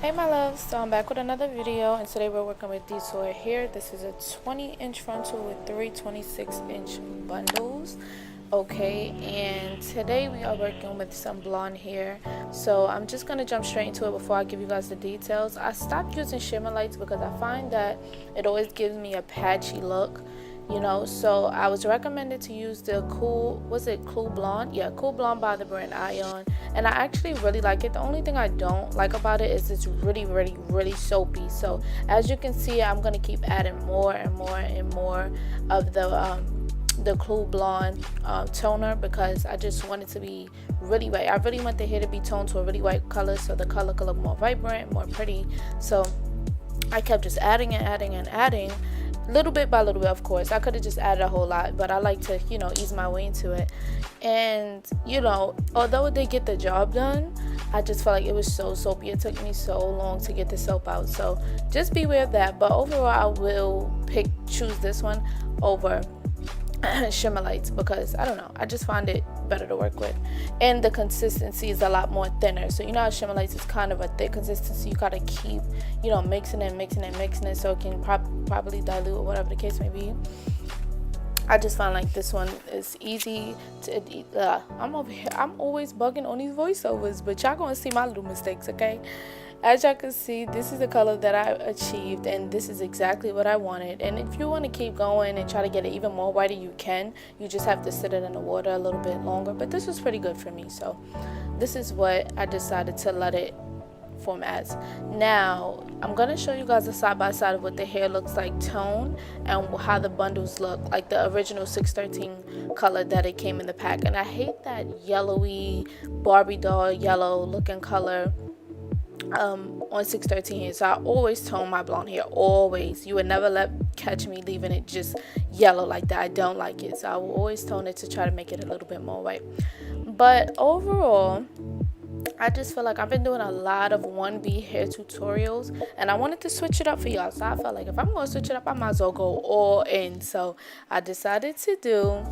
Hey my loves, so I'm back with another video, and today we're working with DSoar here. This is a 20-inch frontal with three 26-inch bundles. Okay, and today we are working with some blonde hair, so I'm just going to jump straight into it before I give you guys the details. I stopped using shimmer lights because I find that it always gives me a patchy look, you know. So I was recommended to use the Cool Blonde? Yeah, Cool Blonde by the brand Ion, and I actually really like it. The only thing I don't like about it is it's really soapy. So as you can see, I'm going to keep adding more and more of the Cool Blonde toner, because I just want it to be really white. I really want the hair to be toned to a really white color, so the color could look more vibrant, more pretty. So I kept just adding and adding little bit by little bit. Of course I could have just added a whole lot, but I like to, you know, ease my way into it. And you know, although they get the job done, I just felt like it was so soapy. It took me so long to get the soap out, so just beware of that. But overall I will choose this one over shimmer lights, because I don't know, I just find it better to work with, and the consistency is a lot more thinner. So you know how shimmer lights is kind of a thick consistency, you gotta keep, you know, mixing it so it can probably dilute or whatever the case may be. I just find like this one is easy to I'm over here, I'm always bugging on these voiceovers, but y'all gonna see my little mistakes, okay? As y'all can see, this is the color that I achieved, and this is exactly what I wanted. And if you want to keep going and try to get it even more whiter, you can. You just have to sit it in the water a little bit longer, but this was pretty good for me, so this is what I decided to let it form as. Now I'm going to show you guys a side-by-side of what the hair looks like tone, and how the bundles look like the original 613 color that it came in the pack. And I hate that yellowy Barbie doll yellow looking color on 613 hair. So I always tone my blonde hair, always. You would never catch me leaving it just yellow like that. I don't like it, so I will always tone it to try to make it a little bit more white. But overall, I just feel like I've been doing a lot of 1B hair tutorials, and I wanted to switch it up for y'all. So I felt like if I'm going to switch it up, I might as well go all in. So I decided to do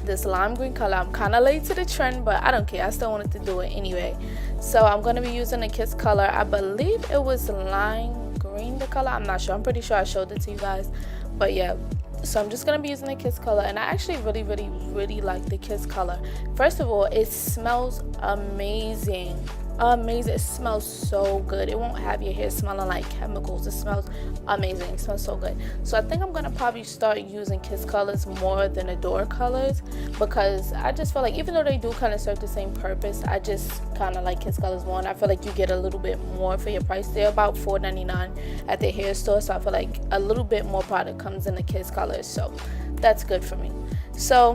this lime green color. I'm kind of late to the trend, but I don't care. I still wanted to do it anyway. So I'm going to be using a Kiss color. I believe it was lime green, the color. I'm not sure. I'm pretty sure I showed it to you guys. But yeah, so I'm just going to be using the Kiss color. And I actually really like the Kiss color. First of all, it smells amazing. It smells so good. It won't have your hair smelling like chemicals. It smells amazing. It smells so good. So I think I'm gonna probably start using Kiss colors more than Adore colors, because I just feel like even though they do kind of serve the same purpose, I just kind of like Kiss colors more, and I feel like you get a little bit more for your price. They're about $4.99 at the hair store, so I feel like a little bit more product comes in the Kiss colors, so that's good for me. So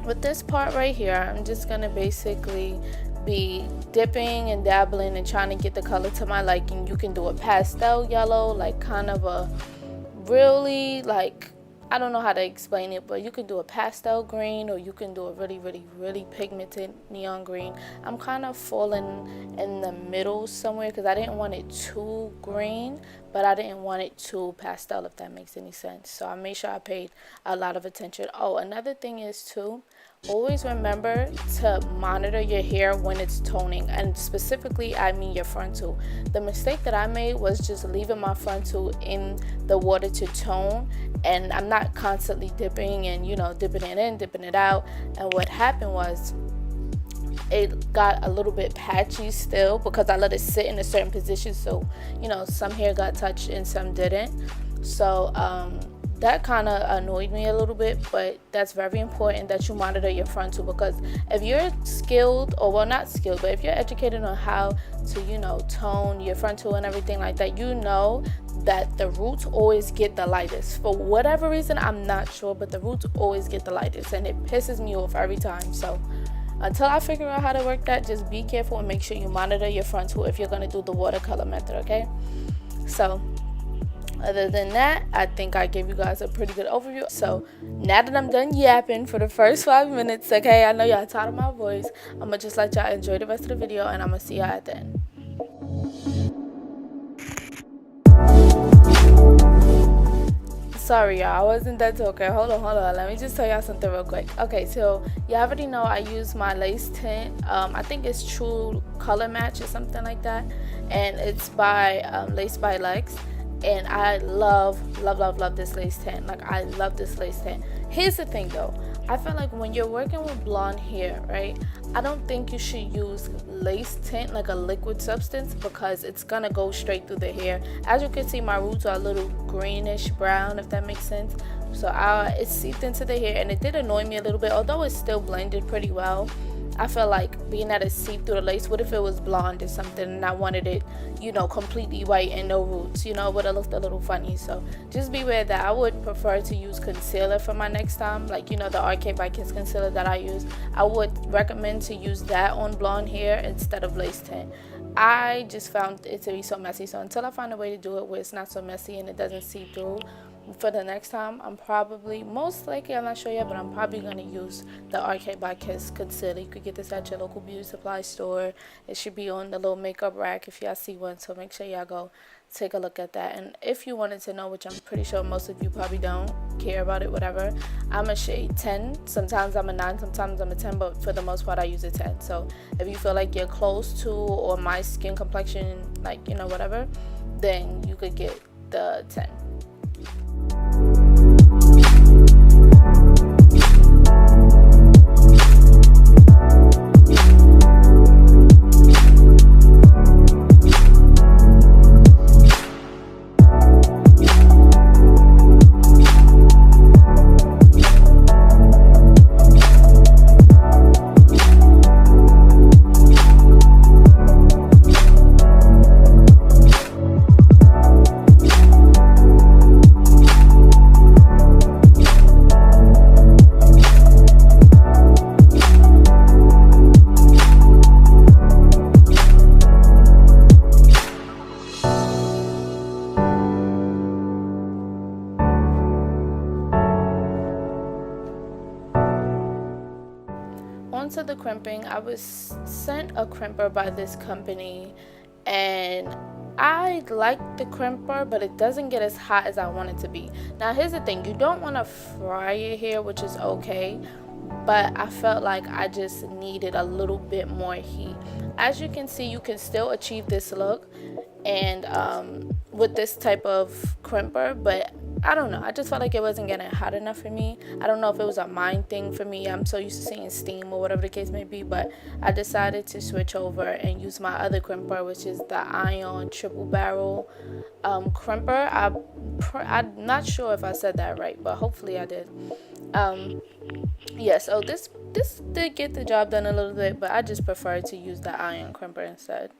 with this part right here, I'm just gonna basically be dipping and dabbling and trying to get the color to my liking. You can do a pastel yellow, like kind of a really, like, I don't know how to explain it, but you can do a pastel green, or you can do a really pigmented neon green. I'm kind of falling in the middle somewhere, because I didn't want it too green, but I didn't want it too pastel, if that makes any sense. So I made sure I paid a lot of attention. Oh, another thing is too, always remember to monitor your hair when it's toning, and specifically I mean your frontal. The mistake that I made was just leaving my frontal in the water to tone, and I'm not constantly dipping and, you know, dipping it in, dipping it out. And what happened was it got a little bit patchy still, because I let it sit in a certain position. So, you know, some hair got touched and some didn't. So that kind of annoyed me a little bit, but that's very important that you monitor your frontal, because if you're skilled, or well, not skilled, but if you're educated on how to, you know, tone your frontal and everything like that, you know that the roots always get the lightest. For whatever reason, I'm not sure, but the roots always get the lightest, and it pisses me off every time. So until I figure out how to work that, just be careful and make sure you monitor your frontal if you're going to do the watercolor method, okay? So other than that, I think I gave you guys a pretty good overview. So now that I'm done yapping for the first 5 minutes, okay, I know y'all tired of my voice, I'm gonna just let y'all enjoy the rest of the video, and I'm gonna see y'all at the end. Sorry, y'all. I wasn't done talking. Hold on. Let me just tell y'all something real quick. Okay, so you already know I use my lace tint. I think it's True Color Match or something like that, and it's by Lace by Lex. And I love this lace tint. Like, I love this lace tint. Here's the thing though, I feel like when you're working with blonde hair, right, I don't think you should use lace tint like a liquid substance, because it's gonna go straight through the hair. As you can see, my roots are a little greenish brown, if that makes sense. So it seeped into the hair, and it did annoy me a little bit, although it still blended pretty well. I feel like being that it seeped through the lace, what if it was blonde or something and I wanted it, completely white and no roots, it would have looked a little funny. So just beware that. I would prefer to use concealer for my next time, like, the RK by Kiss concealer that I use. I would recommend to use that on blonde hair instead of lace tint. I just found it to be so messy, so until I find a way to do it where it's not so messy and it doesn't seep through, for the next time, I'm probably, most likely, I'm not sure yet, but I'm probably going to use the RK by Kiss concealer. You could get this at your local beauty supply store. It should be on the little makeup rack if y'all see one, so make sure y'all go take a look at that. And if you wanted to know, which I'm pretty sure most of you probably don't care about it, whatever, I'm a shade 10. Sometimes I'm a 9, sometimes I'm a 10, but for the most part I use a 10. So if you feel like you're close to, or my skin complexion, like, whatever, then you could get the 10. Onto the crimping. I was sent a crimper by this company, and I like the crimper, but it doesn't get as hot as I want it to be. Now here's the thing, you don't want to fry your hair, which is okay, but I felt like I just needed a little bit more heat. As you can see, you can still achieve this look and with this type of crimper, but I don't know, I just felt like it wasn't getting hot enough for me. I don't know if it was a mind thing for me. I'm so used to seeing steam or whatever the case may be, but I decided to switch over and use my other crimper, which is the Ion triple barrel crimper. I'm not sure if I said that right, but hopefully I did. Yeah, so this did get the job done a little bit, but I just prefer to use the Ion crimper instead.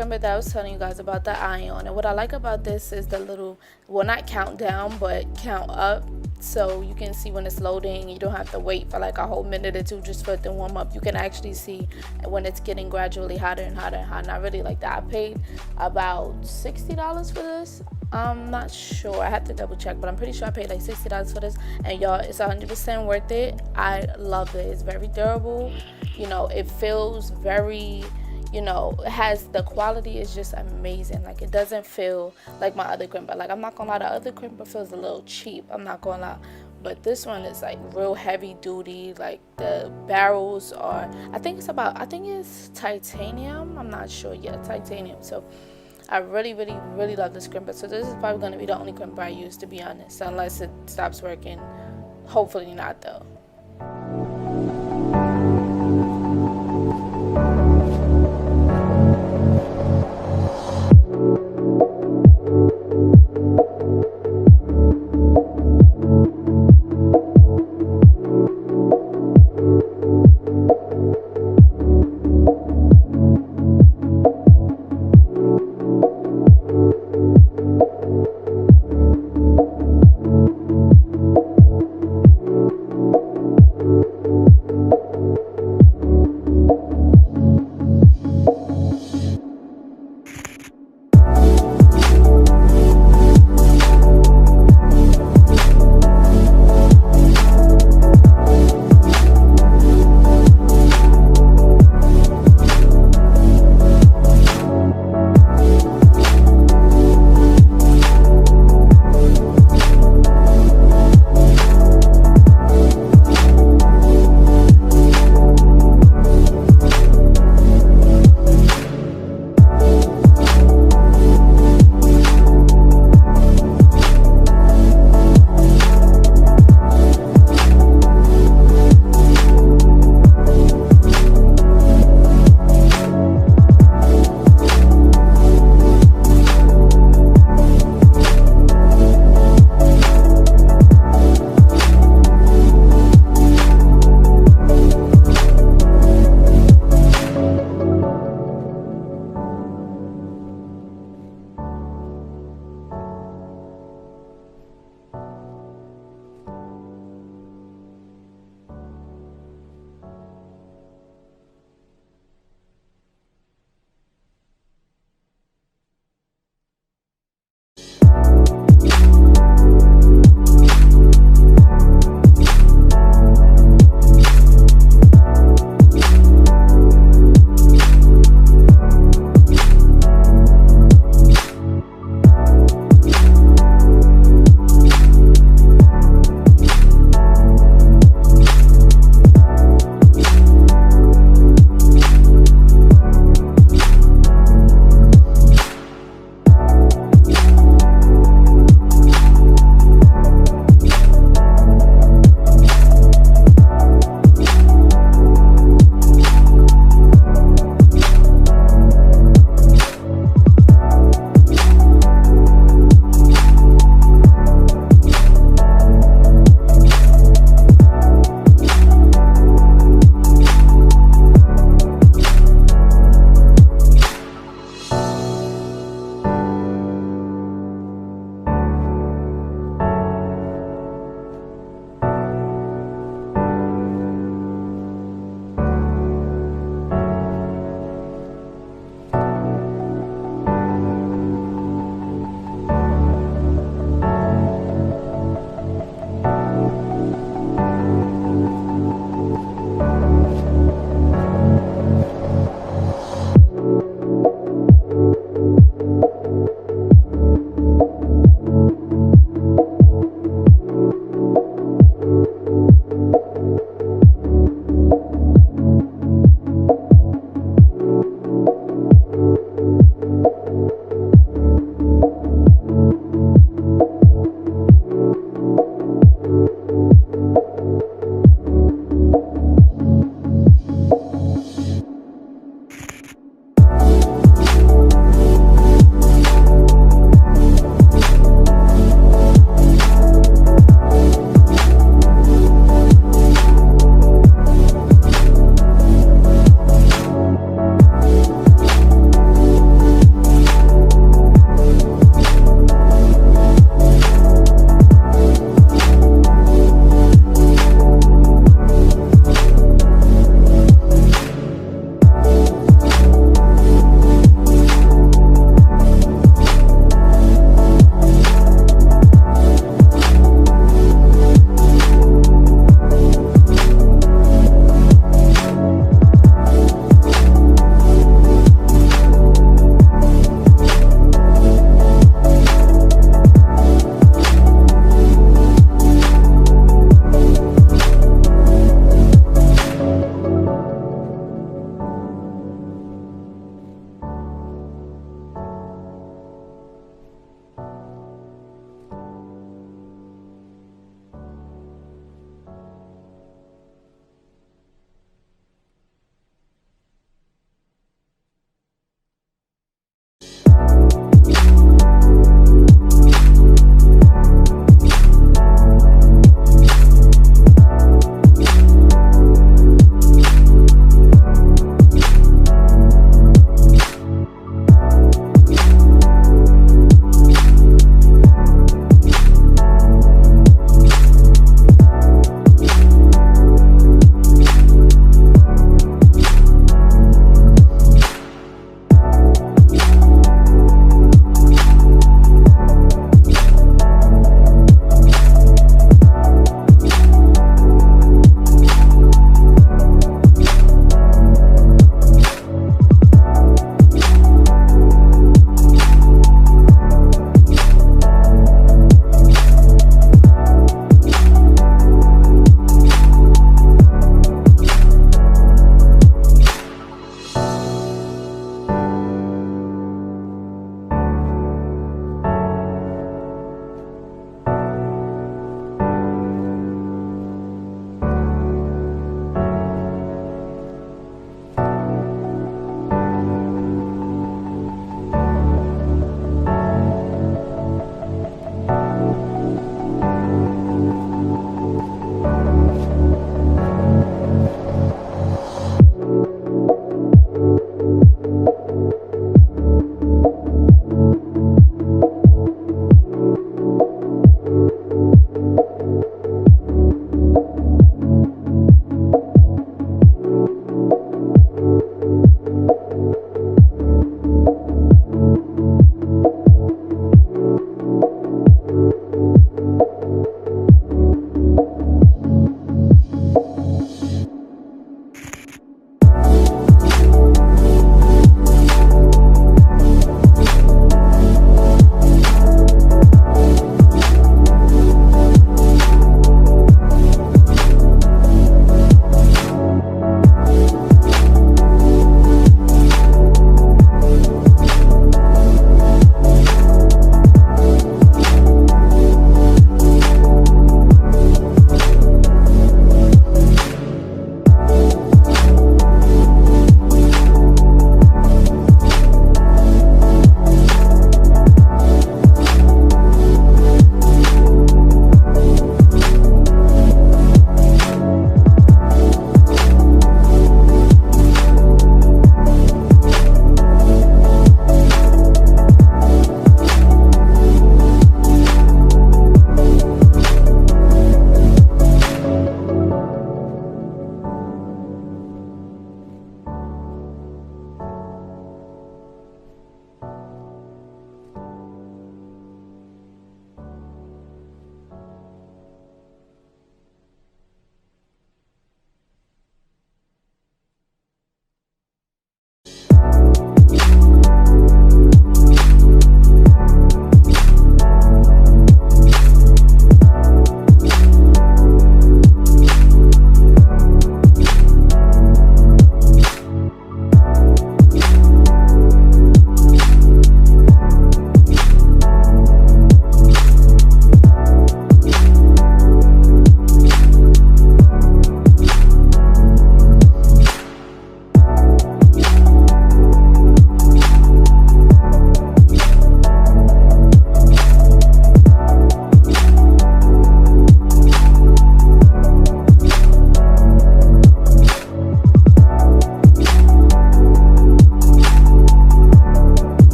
crimper that I was telling you guys about, the ion. And what I like about this is the little, well, not count down, but count up. So you can see when it's loading. You don't have to wait for like a whole minute or two just for it to warm up. You can actually see when it's getting gradually hotter and hotter and hotter. And I really like that. I paid about $60 for this. I'm not sure, I have to double check, but I'm pretty sure I paid like $60 for this. And y'all, it's 100% worth it. I love it. It's very durable. You know, it feels very, you know, it has, the quality is just amazing. Like, it doesn't feel like my other crimper. Like, I'm not gonna lie, the other crimper feels a little cheap, I'm not gonna lie, but this one is like real heavy duty. Like, the barrels are, I think it's titanium, I'm not sure. Yeah, titanium. So I really love this crimper. So this is probably going to be the only crimper I use, to be honest, unless it stops working. Hopefully not, though.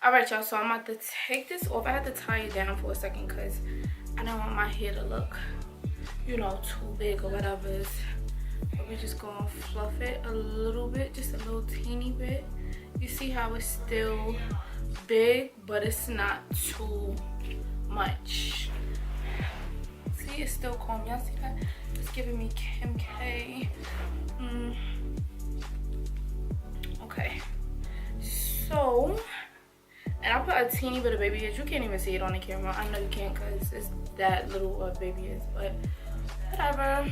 Alright, y'all, so I'm about to take this off. I had to tie it down for a second because I don't want my hair to look, you know, too big or whatever. But we're just gonna fluff it a little bit, just a little teeny bit. You see how it's still big, but it's not too much. See, it's still comb. Y'all see that? It's giving me Kim K. Okay. So, and I put a teeny bit of baby hairs. You can't even see it on the camera. I know you can't because it's that little of baby hairs, but whatever.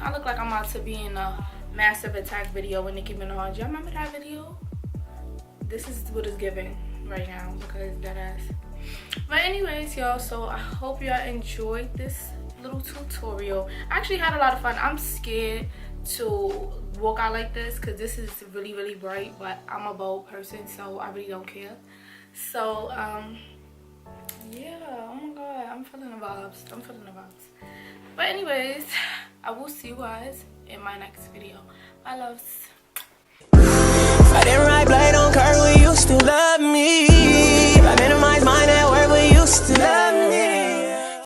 I look like I'm about to be in a Massive Attack video with Nicki Minaj. Y'all remember that video? This is what it's giving right now because that ass. But anyways, y'all, so I hope y'all enjoyed this little tutorial. I actually had a lot of fun. I'm scared to walk out like this because this is really, really bright, but I'm a bold person, so I really don't care. So yeah, oh my god, I'm feeling the vibes. But anyways, I will see you guys in my next video. Bye, loves. I didn't ride blade on car, we used to love me. I minimize my net worth, we used to love